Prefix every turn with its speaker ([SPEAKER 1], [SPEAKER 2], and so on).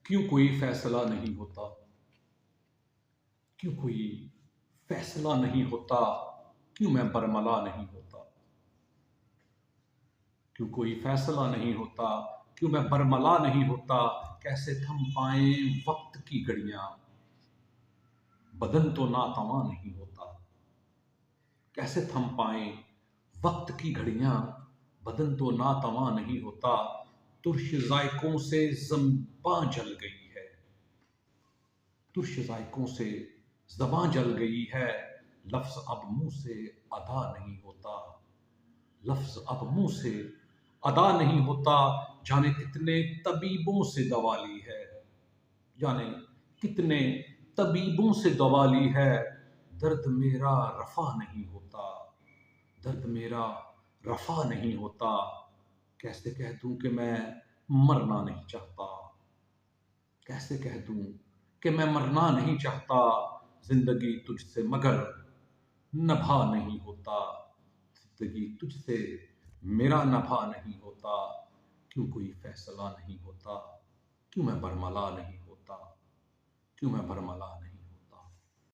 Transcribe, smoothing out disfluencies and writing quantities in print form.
[SPEAKER 1] کیوں کوئی فیصلہ نہیں ہوتا؟ کیوں کوئی فیصلہ نہیں ہوتا؟ کیوں میں برملا نہیں ہوتا؟ کیوں کوئی فیصلہ نہیں ہوتا؟ کیوں میں برملا نہیں ہوتا؟ کیسے تھم پائیں وقت کی گھڑیاں؟ بدن تو ناتواں نہیں ہوتا۔ کیسے تھم پائیں وقت کی گھڑیاں؟ بدن تو ناتواں نہیں ہوتا۔ ترش ذائقوں سے زباں جل گئی ہے۔ ترش ذائقوں سے زباں جل گئی ہے۔ لفظ اب منہ سے ادا نہیں ہوتا۔ لفظ اب منہ سے ادا نہیں ہوتا۔ جانے کتنے طبیبوں سے دوا لی ہے۔ جانے کتنے طبیبوں سے دوا لی ہے۔ درد میرا رفع نہیں ہوتا۔ درد میرا رفع نہیں ہوتا۔ کیسے کہہ دوں کہ میں مرنا نہیں چاہتا؟ کیسے کہہ دوں کہ میں مرنا نہیں چاہتا؟ زندگی تجھ سے مگر نبھا نہیں ہوتا۔ زندگی تجھ سے میرا نبھا نہیں ہوتا۔ کیوں کوئی فیصلہ نہیں ہوتا؟ کیوں میں برملا نہیں ہوتا؟ کیوں میں برملا نہیں